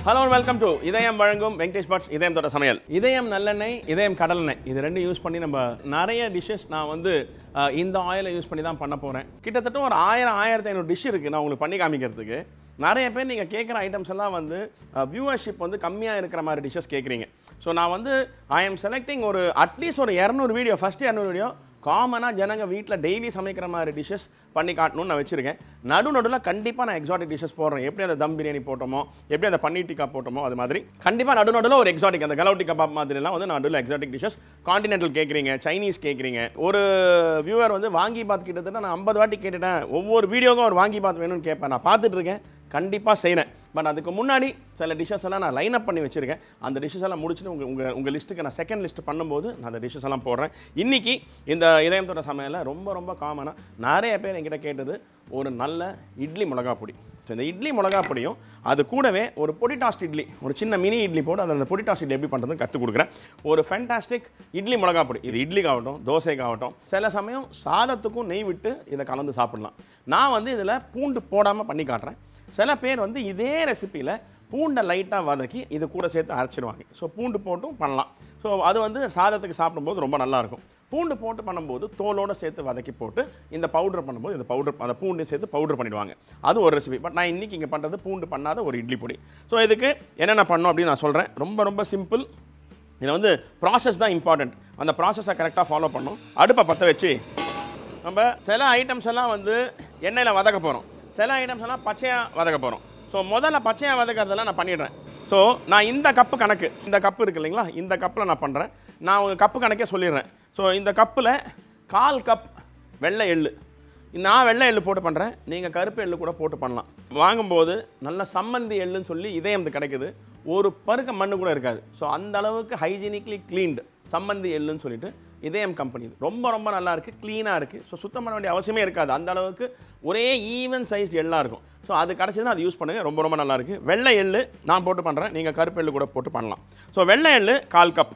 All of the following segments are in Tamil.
Hello and welcome to இதயம் வழங்கும் வெங்கடேஷ் பட் இதயம் தொட்ட சமையல். இதயம் நல்லெண்ணெய், இதயம் கடலெண்ணெய் இது ரெண்டும் யூஸ் பண்ணி நம்ம நிறைய டிஷ்ஷஸ் நான் வந்து இந்த ஆயிலை யூஸ் பண்ணி தான் பண்ண போகிறேன். கிட்டத்தட்ட ஒரு 1000-1500 டிஷ் இருக்குது நான் உங்களுக்கு பண்ணி காமிக்கிறதுக்கு. நிறைய பேர் நீங்கள் கேட்குற ஐட்டம்ஸ் எல்லாம் வந்து வியூவர்ஷிப் வந்து கம்மியாக இருக்கிற மாதிரி டிஷ்ஷஸ் கேட்குறீங்க. ஸோ நான் வந்து ஐ எம் செலக்டிங் ஒரு அட்லீஸ்ட் ஒரு 200 வீடியோ, ஃபஸ்ட்டு 200 வீடியோ காமனாக ஜனங்க வீட்டில் டெய்லி சமைக்கிற மாதிரி டிஷ்ஷஸ் பண்ணி காட்டணும்னு நான் வச்சுருக்கேன். நடுவில் கண்டிப்பாக நான் எக்ஸாட்டிக் டிஷ்ஷஸ் போடுறேன். எப்படி அந்த தம் பிரியாணி போட்டோமோ, எப்படி அந்த பன்னீர் டிக்கா போட்டோமோ அது மாதிரி கண்டிப்பாக நடுவில் ஒரு எக்ஸாட்டிக் அந்த கலவுட்டி கபாப் மாதிரிலாம் வந்து நடுவில் எக்ஸாட்டிக் டிஷ்ஷஸ் காண்டினென்டல் கேட்குறீங்க, சைனீஸ் கேட்குறீங்க. ஒரு வியூவர் வந்து வாங்கி பாத் கிட்டத்தட்ட நான் 50 வாட்டி கேட்டுட்டேன். ஒவ்வொரு வீடியோக்கும் ஒரு வாங்கி பாத் வேணும்னு கேட்பேன். நான் பார்த்துட்டு இருக்கேன், கண்டிப்பாக செய்கிறேன். பட் அதுக்கு முன்னாடி சில டிஷ்ஷஸ் எல்லாம் நான் லைன் அப் பண்ணி வச்சுருக்கேன். அந்த டிஷ்ஷஸ் எல்லாம் முடிச்சுட்டு உங்கள் லிஸ்ட்டுக்கு நான் செகண்ட் லிஸ்ட் பண்ணும்போது நான் அந்த டிஷ்ஷஸ் எல்லாம் போடுறேன். இன்றைக்கி இந்த இதயம் தொட்ட சமையலில் ரொம்ப காமனாக நிறைய பேர் என்கிட்ட கேட்டது ஒரு நல்ல இட்லி மிளகா பொடி. ஸோ இந்த இட்லி மிளகா பொடியும் அது கூடவே ஒரு பொடி டாஸ்ட் இட்லி, ஒரு சின்ன மினி இட்லி போட்டு அந்த பொடி டாஸ்ட் இட்லி எப்படி பண்ணுறதுன்னு கற்றுக் கொடுக்குறேன். ஒரு ஃபேண்டாஸ்டிக் இட்லி மிளகா பொடி. இது இட்லிக்காகட்டும், தோசைக்காகட்டும், சில சமயம் சாதத்துக்கும் நெய் விட்டு இதை கலந்து சாப்பிட்லாம். நான் வந்து இதில் பூண்டு போடாமல் பண்ணி காட்டுறேன். சில பேர் வந்து இதே ரெசிப்பியில் பூண்டை லைட்டாக வதக்கி இது கூட சேர்த்து அரைச்சிடுவாங்க. ஸோ பூண்டு போட்டும் பண்ணலாம். ஸோ அது வந்து சாதத்துக்கு சாப்பிடும்போது ரொம்ப நல்லாயிருக்கும். பூண்டு போட்டு பண்ணும்போது தோலோடு சேர்த்து வதக்கி போட்டு இந்த பவுடர் பண்ணும்போது இந்த பவுடர் அந்த பூண்டு சேர்த்து பவுடர் பண்ணிவிடுவாங்க. அது ஒரு ரெசிபி. பட் நான் இன்றைக்கி இங்கே பண்ணுறது பூண்டு பண்ணாத ஒரு இட்லி பொடி. ஸோ இதுக்கு என்னென்ன பண்ணோம் அப்படின்னு நான் சொல்கிறேன். ரொம்ப சிம்பிள். இதை வந்து ப்ராசஸ் தான் இம்பார்ட்டண்ட். அந்த ப்ராசஸை கரெக்டாக ஃபாலோ பண்ணணும். அடுப்பை பற்ற வச்சு நம்ம சில ஐட்டம்ஸ் எல்லாம் வந்து எண்ணெயில் வதக்க போகிறோம், சில ஐட்டம்ஸ் எல்லாம் பச்சையாக வதக்க போகிறோம். ஸோ முதல்ல பச்சையாக வதக்கிறதெல்லாம் நான் பண்ணிடுறேன். ஸோ நான் இந்த கப்பு கணக்கு, இந்த கப்பு இருக்குது இல்லைங்களா, இந்த கப்பில் நான் பண்ணுறேன். நான் ஒரு கப்பு கணக்கே சொல்லிடுறேன். ஸோ இந்த கப்பில் 1/4 கப் வெள்ளை எள்ளு. நான் வெள்ளை எள்ளு போட்டு பண்ணுறேன். நீங்கள் கருப்பு எள்ளு கூட போட்டு பண்ணலாம். வாங்கும்போது நல்ல சம்மந்தி எள்ளுன்னு சொல்லி இதயம் கிடைக்குது. ஒரு பருக்க மண்ணு கூட இருக்காது. ஸோ அந்த அளவுக்கு ஹைஜீனிக்லி க்ளீன்டு சம்மந்தி எள்ளுன்னு சொல்லிட்டு இதயம் கம்பெனி ரொம்ப நல்லா இருக்குது, க்ளீனாக இருக்குது. ஸோ சுத்தம் பண்ண வேண்டிய அவசியமே இருக்காது. அந்த அளவுக்கு ஒரே ஈவன் சைஸ் எள்ளாக இருக்கும். ஸோ அது கிடச்சதுன்னா அது யூஸ் பண்ணுங்கள். ரொம்ப நல்லா இருக்குது. வெள்ளை எள்ளு நான் போட்டு பண்ணுறேன், நீங்கள் கருப்பு எள்ளு கூட போட்டு பண்ணலாம். ஸோ வெள்ளை எள்ளு 1/4 கப்.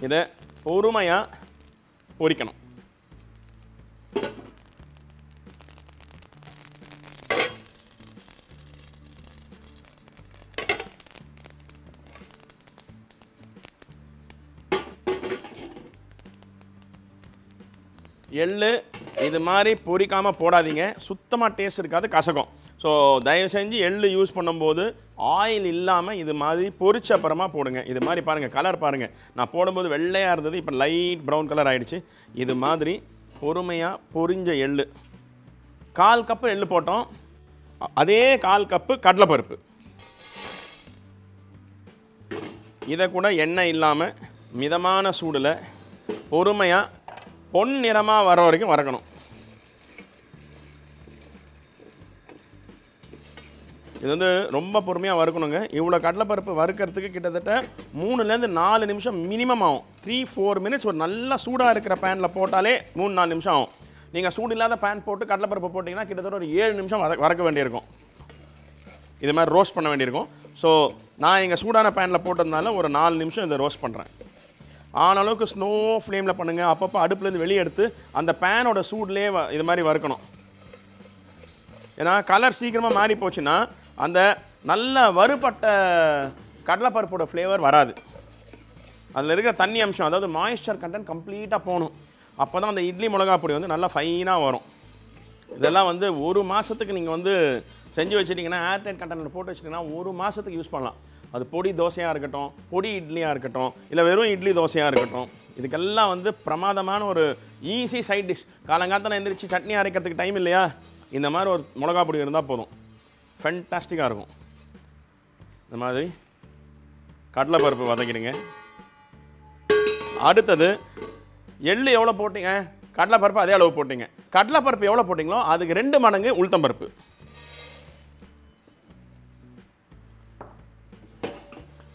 இதை பொறுமையாக பொரிக்கணும். எள்ளு இது மாதிரி பொரிக்காமல் போடாதீங்க, சுத்தமாக டேஸ்ட் இருக்காது, கசக்கும். ஸோ தயவு செஞ்சு எள்ளு யூஸ் பண்ணும்போது ஆயில் இல்லாமல் இது மாதிரி பொரிச்ச அப்புறமா போடுங்க. இது மாதிரி பாருங்கள், கலர் பாருங்கள். நான் போடும்போது வெள்ளையாக இருந்தது, இப்போ லைட் ப்ரௌன் கலர் ஆகிடுச்சு. இது மாதிரி பொறுமையாக பொரிஞ்ச எள்ளு 1/4 கப்பு எள்ளு போட்டோம். அதே 1/4 கப்பு கடலைப்பருப்பு. இதை கூட எண்ணெய் இல்லாமல் மிதமான சூடில் பொறுமையாக பொன் நிறமாக வர வரைக்கும் வறுக்கணும். இது வந்து ரொம்ப பொறுமையாக வறுக்கணுங்க. இவ்வளோ கடலைப்பருப்பு வறுக்கிறதுக்கு கிட்டத்தட்ட 3-4 நிமிஷம் மினிமம் ஆகும். 3-4 மினிட்ஸ் ஒரு நல்லா சூடாக இருக்கிற பேனில் போட்டாலே 3-4 நிமிஷம் ஆகும். நீங்கள் சூடு இல்லாத பேன் போட்டு கடலைப்பருப்பு போட்டிங்கன்னா கிட்டத்தட்ட ஒரு 7 நிமிஷம் வறுக்க வேண்டியிருக்கும். இது மாதிரி ரோஸ்ட் பண்ண வேண்டியிருக்கும். ஸோ நான் இங்கே சூடான பேனில் போட்டதுனால ஒரு 4 நிமிஷம் இதை ரோஸ்ட் பண்ணுறேன். ஆன அளவுக்கு ஸ்லோ ஃப்ளேமில் பண்ணுங்கள். அப்பப்போ அடுப்புலேருந்து வெளியே எடுத்து அந்த பேனோட சூட்லேயே இது மாதிரி வறுக்கணும். ஏன்னா கலர் சீக்கிரமாக மாறி போச்சுன்னா அந்த நல்ல வறுபட்ட கடலைப்பருப்போட ஃப்ளேவர் வராது. அதில் இருக்கிற தண்ணி அம்சம், அதாவது மாய்ஸ்சர் கண்டென்ட் கம்ப்ளீட்டாக போகணும். அப்போ தான் அந்த இட்லி மிளகா பொடி வந்து நல்லா ஃபைனாக வரும். இதெல்லாம் வந்து ஒரு மாதத்துக்கு நீங்கள் வந்து செஞ்சு வச்சுட்டிங்கன்னா, ஏர்டைட் கண்டெய்னர் போட்டு வச்சுட்டிங்கன்னா ஒரு மாதத்துக்கு யூஸ் பண்ணலாம். அது பொடி தோசையாக இருக்கட்டும், பொடி இட்லியாக இருக்கட்டும், இல்லை வெறும் இட்லி தோசையாக இருக்கட்டும், இதுக்கெல்லாம் வந்து பிரமாதமான ஒரு ஈஸி சைட் டிஷ். காலங்காலத்தில் எந்திரிச்சு சட்னி அரைக்கிறதுக்கு டைம் இல்லையா, இந்த மாதிரி ஒரு மிளகா பொடி இருந்தால் போதும், ஃபென்டாஸ்டிக்காக இருக்கும். இந்த மாதிரி கடலைப்பருப்பு வதக்கிடுங்க. அடுத்தது எள்ளு எவ்வளோ போட்டிங்க, கடலைப்பருப்பு அதே அளவு போட்டிங்க. கடலைப்பருப்பு எவ்வளோ போட்டிங்களோ அதுக்கு 2 மடங்கு உளுத்தம்பருப்பு.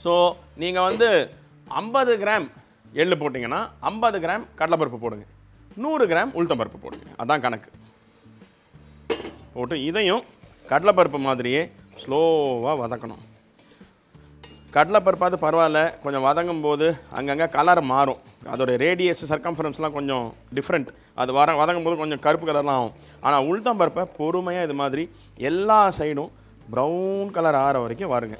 ஸோ நீங்கள் வந்து 50 கிராம் எள்ளு போட்டிங்கன்னா 50 கிராம் கடலைப்பருப்பு போடுங்க, 100 கிராம் உளுத்தம்பருப்பு போடுங்க. அதான் கணக்கு. போட்டு இதையும் கடலைப்பருப்பு மாதிரியே ஸ்லோவாக வதக்கணும். கடலைப்பருப்பாவது பரவாயில்ல, கொஞ்சம் வதங்கும் போது அங்கங்கே கலர் மாறும். அதோட ரேடியஸ் சர்க்கம்ஃபரன்ஸ்லாம் கொஞ்சம் டிஃப்ரெண்ட். அது வதங்கும் போது கொஞ்சம் கருப்பு கலர்லாம் ஆகும். ஆனால் உளுத்தம்பருப்பை பொறுமையாக இது மாதிரி எல்லா சைடும் ப்ரௌன் கலர் ஆகிற வரைக்கும் வருங்க.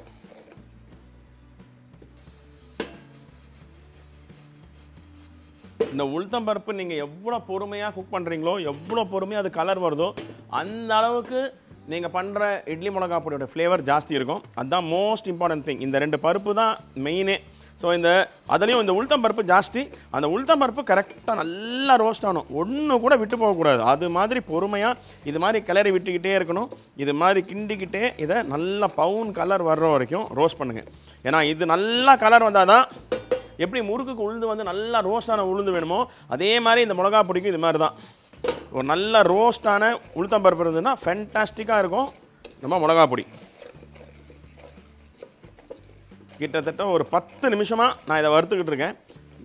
இந்த உளுத்தம்பருப்பு நீங்கள் எவ்வளோ பொறுமையாக குக் பண்ணுறீங்களோ, எவ்வளோ பொறுமையாக அது கலர் வருதோ, அந்த அளவுக்கு நீங்கள் பண்ணுற இட்லி மிளகா பொடியோட ஃப்ளேவர் ஜாஸ்தி இருக்கும். அதுதான் மோஸ்ட் இம்பார்ட்டன்ட் திங். இந்த 2 பருப்பு தான் மெயினே. ஸோ அதுலேயும் இந்த உளுத்தம்பருப்பு ஜாஸ்தி. அந்த உளுத்தம்பருப்பு கரெக்டாக நல்லா ரோஸ்ட் ஆகணும், ஒன்று கூட விட்டு போகக்கூடாது. அது மாதிரி பொறுமையாக இது மாதிரி கிளறி விட்டுக்கிட்டே இருக்கணும். இது மாதிரி கிண்டிக்கிட்டே இதை நல்லா பவுன் கலர் வர்ற வரைக்கும் ரோஸ்ட் பண்ணுங்கள். ஏன்னா இது நல்லா கலர் வந்தால் தான், எப்படி முறுக்குக்கு உளுந்து வந்து நல்லா ரோஸ்டான உளுந்து வேணுமோ அதே மாதிரி இந்த மிளகா பொடிக்கும் இது மாதிரி தான். ஒரு நல்ல ரோஸ்டான உளுத்தம்பருப்பு இருந்ததுன்னா ஃபென்டாஸ்டிக்காக இருக்கும் நம்ம மிளகா பொடி. கிட்டத்தட்ட ஒரு 10 நிமிஷமாக நான் இதை வறுத்துக்கிட்டு இருக்கேன்.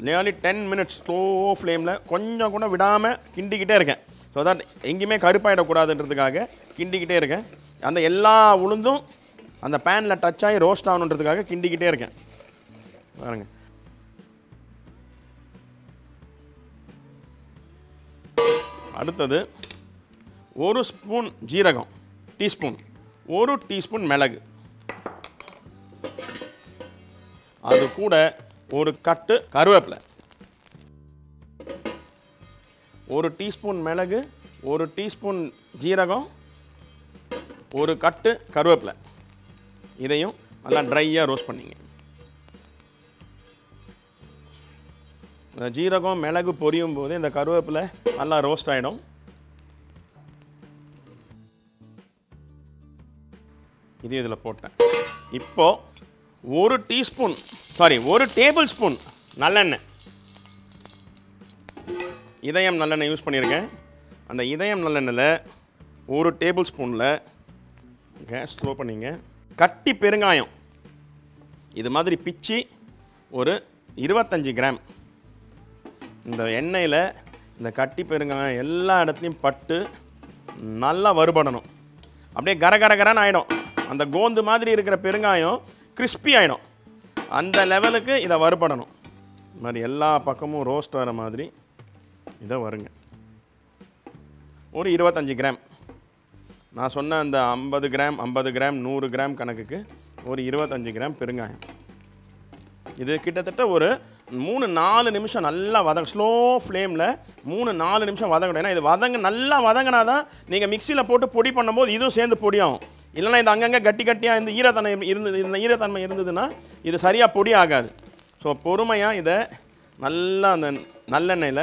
நியர்லி 10 மினிட்ஸ் ஸ்லோ ஃப்ளேமில் கொஞ்சம் கூட விடாமல் கிண்டிக்கிட்டே இருக்கேன். ஸோ தட் எங்கேயுமே கருப்பாயிடக்கூடாதுன்றதுக்காக கிண்டிக்கிட்டே இருக்கேன். அந்த எல்லா உளுந்தும் அந்த பேனில் டச் ஆகி ரோஸ்ட் ஆகணுன்றதுக்காக கிண்டிக்கிட்டே இருக்கேன். பாருங்கள், அடுத்தது 1 ஸ்பூன் ஜீரகம், டீஸ்பூன், 1 டீஸ்பூன் மிளகு, அது கூட ஒரு கட்டு கருவேப்பிலை, 1 டீஸ்பூன் மிளகு, 1 டீஸ்பூன் ஜீரகம், 1 கட்டு கருவேப்பிலை. இதையும் நல்லா ட்ரையாக ரோஸ்ட் பண்ணிங்க. இந்த ஜீரகம் மிளகு பொரியும் போது இந்த கருவேப்பிலை நல்லா ரோஸ்ட் ஆகிடும். இது இதில் போட்டேன். இப்போது 1 டேபிள் ஸ்பூன் நல்லெண்ணெய், இதயம் நல்லெண்ணெய் யூஸ் பண்ணியிருக்கேன். அந்த இதயம் நல்லெண்ணெயில் 1 டேபிள் ஸ்பூனில் கேஸ் ஸ்லோ பண்ணிங்க. கட்டி பெருங்காயம் இது மாதிரி பிச்சு ஒரு 25 கிராம். இந்த எண்ணெயில் இந்த கட்டி பெருங்காயம் எல்லா இடத்துலையும் பட்டு நல்லா வறுபடணும். அப்படியே கரகரகரன்னு ஆகிடும். அந்த கோந்து மாதிரி இருக்கிற பெருங்காயம் கிறிஸ்பி ஆகிடும். அந்த லெவலுக்கு இதை வறுபடணும். இது மாதிரி எல்லா பக்கமும் ரோஸ்ட் ஆகிற மாதிரி இதை வருங்க. ஒரு 25 கிராம். நான் சொன்ன அந்த 50 கிராம் 100 கிராம் கணக்குக்கு ஒரு 25 கிராம் பெருங்காயம். இது கிட்டத்தட்ட ஒரு 3-4 நிமிஷம் நல்லா ஸ்லோ ஃப்ளேமில் 3-4 நிமிஷம் வதங்கணும். ஏன்னா இது நல்லா வதங்கினா தான் நீங்கள் மிக்சியில் போட்டு பொடி பண்ணும்போது இதுவும் சேர்ந்து பொடியாகும். இல்லைனா இது அங்கங்கே கட்டியாக இந்த ஈரத்தன்மை இருந்ததுன்னா இது சரியாக பொடி ஆகாது. ஸோ பொறுமையாக இதை நல்லா அந்த நல்லெண்ணெயில்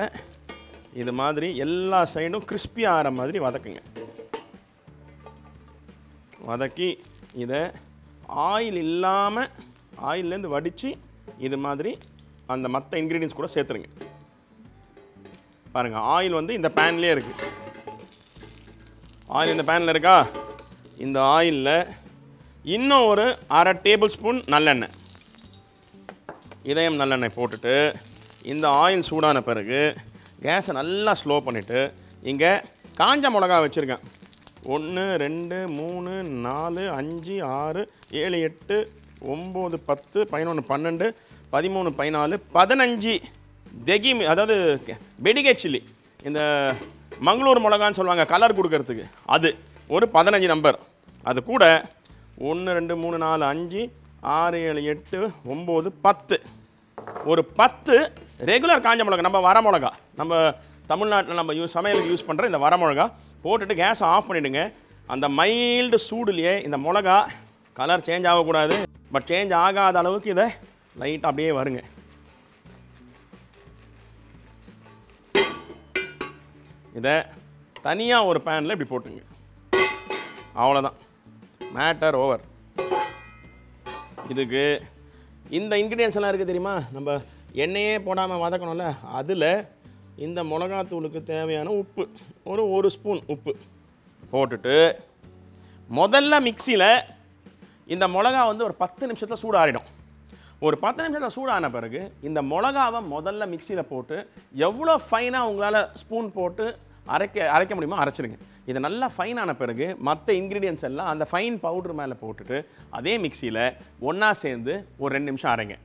இது மாதிரி எல்லா சைடும் கிறிஸ்பி ஆகிற மாதிரி வதக்குங்க. வதக்கி இதை ஆயில் இல்லாமல் ஆயிலேருந்து வடித்து இது மாதிரி அந்த மற்ற இன்க்ரீடியன்ஸ் கூட சேர்த்துருங்க. பாருங்கள், ஆயில் வந்து இந்த பேன்லேயே இருக்குது. ஆயில் இந்த பேனில் இருக்கா? இந்த ஆயிலில் இன்னும் ஒரு 1/2 டேபிள் ஸ்பூன் நல்லெண்ணெய், இதயம் நல்லெண்ணெய் போட்டுட்டு இந்த ஆயில் சூடான பிறகு கேஸை நல்லா ஸ்லோ பண்ணிவிட்டு இங்கே காஞ்ச மிளகா வச்சுருக்கேன். 1 2 3 4 5 6 7 8 9 10 11 12 13 14 15 தெகி, அதாவது பெடிகே சில்லி, இந்த மங்களூர் மிளகான்னு சொல்லுவாங்க கலர் கொடுக்கறதுக்கு, அது ஒரு 15 நம்பர். அது கூட 1 2 3 4 5 6 7 8 9 10, ஒரு 10 ரெகுலர் காஞ்ச மிளகா, நம்ம வர மிளகா, நம்ம தமிழ்நாட்டில் நம்ம சமையலுக்கு யூஸ் பண்ணுற இந்த வர மிளகா போட்டுட்டு கேஸை ஆஃப் பண்ணிவிடுங்க. அந்த மைல்டு சூடுலேயே இந்த மிளகா கலர் சேஞ்ச் ஆகக்கூடாது, பட் சேஞ்ச் ஆகாத அளவுக்கு இதை லைட்டாக அப்படியே வருங்க. இதை தனியாக ஒரு பேனில் இப்படி போட்டுங்க. அவ்வளோதான், மேட்டர் ஓவர். இதுக்கு இந்த இன்க்ரீடியன்ஸ் எல்லாம் இருக்குது தெரியுமா? நம்ம எண்ணெயே போடாமல் வதக்கணும்ல, அதில் இந்த மிளகாத்தூளுக்கு தேவையான உப்பு, ஒரு ஸ்பூன் உப்பு போட்டுட்டு முதல்ல மிக்சியில் இந்த மிளகா வந்து ஒரு 10 நிமிஷத்தில் சூடாறிடும். ஒரு 10 நிமிஷத்தில் சூடான பிறகு இந்த மிளகாவை முதல்ல மிக்சியில் போட்டு எவ்வளோ ஃபைனாக உங்களால் ஸ்பூன் போட்டு அரைக்க முடியுமோ அரைச்சிடுங்க. இது நல்லா ஃபைனான பிறகு மற்ற இன்க்ரீடியன்ஸ் எல்லாம் அந்த ஃபைன் பவுட்ரு மேலே போட்டுட்டு அதே மிக்சியில் ஒன்றா சேர்ந்து ஒரு 2 நிமிஷம் அரைங்க.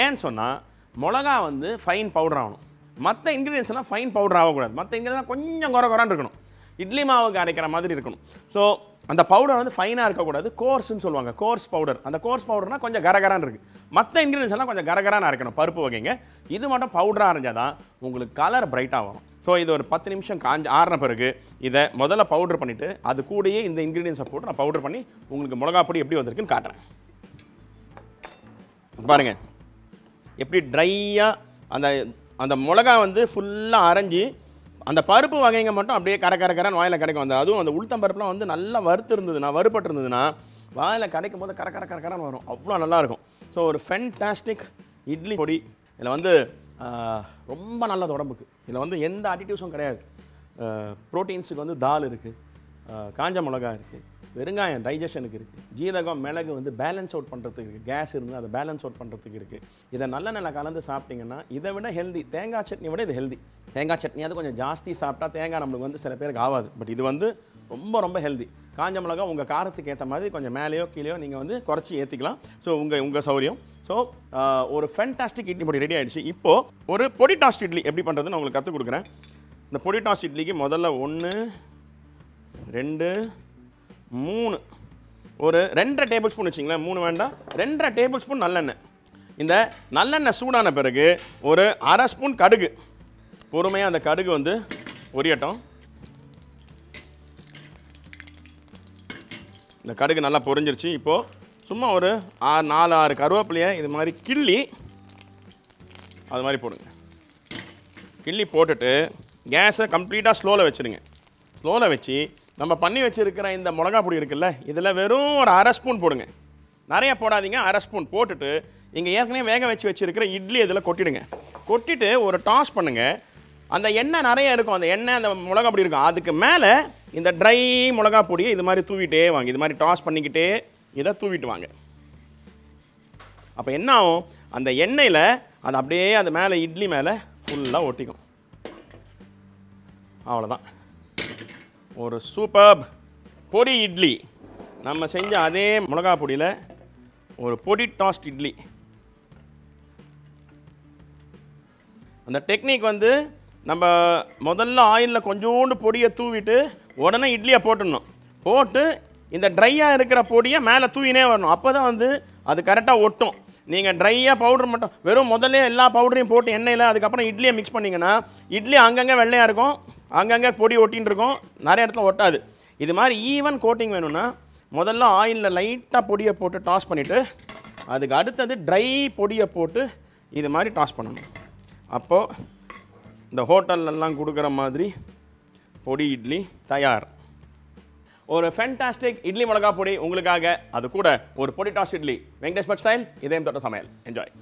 ஏன்னு சொன்னால் மிளகா வந்து ஃபைன் பவுடர் ஆகணும், மற்ற இன்க்ரீடியன்ஸ் எல்லாம் ஃபைன் பவுடர் ஆகக்கூடாது. மற்ற இன்க்ரீடியன்ஸ் கொஞ்சம் குறை குறான்னு இருக்கணும், இட்லி மாவுக்கு அரைக்கிற மாதிரி இருக்கணும். ஸோ அந்த பவுடர் வந்து ஃபைனாக இருக்கக்கூடாது, கோர்ஸ்ன்னு சொல்லுவாங்க, கோர்ஸ் பவுடர். அந்த கோர்ஸ் பவுடர்னா கொஞ்சம் கரகரான்னு இருக்குது. மற்ற இன்க்ரீடியன்ஸ் எல்லாம் கொஞ்சம் கரகரான அரைக்கணும் பருப்பு வகைங்க. இது மட்டும் பவுடராக அரைஞ்சால் தான் உங்களுக்கு கலர் பிரைட்டாக வரும். ஸோ இது ஒரு 10 நிமிஷம் ஆறின பிறகு இதை முதல்ல பவுடர் பண்ணிவிட்டு அது கூடயே இந்த இன்க்ரீடியன்ஸை போட்டு நான் பவுடர் பண்ணி உங்களுக்கு மிளகா பொடி எப்படி வந்திருக்குன்னு காட்டுறேன். பாருங்கள் எப்படி ட்ரையாக அந்த அந்த மிளகா வந்து ஃபுல்லாக அரைஞ்சி அந்த பருப்பு வகைங்க மட்டும் அப்படியே கரன்னு வாயில் கிடைக்கும். அந்த அதுவும் அந்த உளுத்தம் பருப்புலாம் வந்து நல்லா வறுப்பட்டு இருந்ததுன்னா வாயில் கிடைக்கும் போது கரன்னு வரும், அவ்வளோ நல்லாயிருக்கும். ஸோ ஒரு ஃபென்டாஸ்டிக் இட்லி பொடி. இதில் வந்து ரொம்ப நல்லது உடம்புக்கு. இதில் வந்து எந்த அடிட்டிவ்ஸும் கிடையாது. ப்ரோட்டீன்ஸுக்கு வந்து தால் இருக்குது, காஞ்ச மிளகா இருக்குது, வெறுங்காயம் டைஜஷனுக்கு இருக்குது, ஜீரகம் மிளகு வந்து பேலன்ஸ் அவுட் பண்ணுறதுக்கு இருக்குது, கேஸ் இருந்து அதை பேலன்ஸ் அவுட் பண்ணுறதுக்கு இருக்குது. இதை நல்லெண்ணெய் கலந்து சாப்பிட்டிங்கன்னா இதை விட ஹெல்தி. தேங்காய் சட்னி விட இது ஹெல்தி. தேங்காய் சட்னி அது கொஞ்சம் ஜாஸ்தி சாப்பிட்டா தேங்காய் நம்மளுக்கு வந்து சில பேருக்கு ஆகாது. பட் இது வந்து ரொம்ப ஹெல்தி. காஞ்ச மிளகா உங்கள் காரத்துக்கு ஏற்ற மாதிரி கொஞ்சம் மேலேயோ கீழேயோ நீங்கள் வந்து குறைச்சி ஏற்றிக்கலாம். ஸோ உங்கள் சௌரியம். ஸோ ஒரு ஃபென்டாஸ்டிக் இட்லி பொடி ரெடி ஆகிடுச்சு. இப்போது ஒரு பொடி டாஸ்ட் இட்லி எப்படி பண்ணுறதுன்னு உங்களுக்கு கற்றுக் கொடுக்குறேன். இந்த பொடி டாஸ்ட் இட்லிக்கு முதல்ல 1 2 3 ஒரு 2.5 டேபிள் ஸ்பூன் வச்சிங்களேன், 3 வேண்டாம், 2.5 டேபிள் ஸ்பூன் நல்லெண்ணெய். இந்த நல்லெண்ணெய் சூடான பிறகு ஒரு 1/2 ஸ்பூன் கடுகு. பொறுமையாக அந்த கடுகு வந்து பொரியட்டும். இந்த கடுகு நல்லா பொரிஞ்சிருச்சு. இப்போது சும்மா ஒரு 4-6 கருவேப்பிலையை இது மாதிரி கிள்ளி அது மாதிரி போடுங்க. கிள்ளி போட்டுட்டு கேஸை கம்ப்ளீட்டாக ஸ்லோவில் வச்சுருங்க. ஸ்லோவில் வச்சு நம்ம பண்ணி வச்சுருக்கிற இந்த மிளகா பொடி இருக்குல்ல, இதில் வெறும் ஒரு 1/2 ஸ்பூன் போடுங்க. நிறைய போடாதீங்க, 1/2 ஸ்பூன் போட்டுட்டு இங்கே ஏற்கனவே வேக வச்சுருக்கிற இட்லி இதில் கொட்டிடுங்க. கொட்டிட்டு ஒரு டாஸ் பண்ணுங்கள். அந்த எண்ணெய் நிறைய இருக்கும், அந்த எண்ணெய் அந்த மிளகா பொடி இருக்கும், அதுக்கு மேலே இந்த ட்ரை மிளகா பொடியை இது மாதிரி தூவிட்டே வாங்க. இது மாதிரி டாஸ் பண்ணிக்கிட்டே இதை தூவிட்டு வாங்க. அப்போ என்ன ஆகும், அந்த எண்ணெயில் அது அப்படியே அது மேலே இட்லி மேலே ஃபுல்லாக ஒட்டிக்கும். அவ்வளோதான், ஒரு சூப்பர் பொடி இட்லி. நம்ம செஞ்ச அதே மிளகா பொடியில் ஒரு பொடி டாஸ்ட் இட்லி. அந்த டெக்னிக் வந்து நம்ம முதல்ல ஆயிலில் கொஞ்சோண்டு பொடியை தூவிட்டு உடனே இட்லியை போட்டுடணும். போட்டு இந்த ட்ரையாக இருக்கிற பொடியை மேலே தூவினே வரணும். அப்போ தான் வந்து அது கரெக்டாக ஒட்டும். நீங்கள் ட்ரையாக பவுடர் மட்டும் வெறும் முதல்ல எல்லா பவுடரையும் போட்டு எண்ணெயில் அதுக்கப்புறம் இட்லியை மிக்ஸ் பண்ணிங்கன்னா இட்லி அங்கங்கே வெள்ளையாக இருக்கும், அங்கங்கே பொடி ஒட்டின்னு இருக்கும், நிறைய இடத்துல ஒட்டாது. இது மாதிரி ஈவன் கோட்டிங் வேணும்னா முதல்ல ஆயிலில் லைட்டாக பொடியை போட்டு டாஸ் பண்ணிவிட்டு அதுக்கு அடுத்தது ட்ரை பொடியை போட்டு இது மாதிரி டாஸ் பண்ணணும். அப்போது இந்த ஹோட்டல்லலாம் கொடுக்குற மாதிரி பொடி இட்லி தயார். ஒரு ஃபேண்டாஸ்டிக் இட்லி மிளகா பொடி உங்களுக்காக, அது கூட ஒரு பொடி toss idli. Venkatesh but style இதயம் தொட்ட சமையல். என்ஜாய்.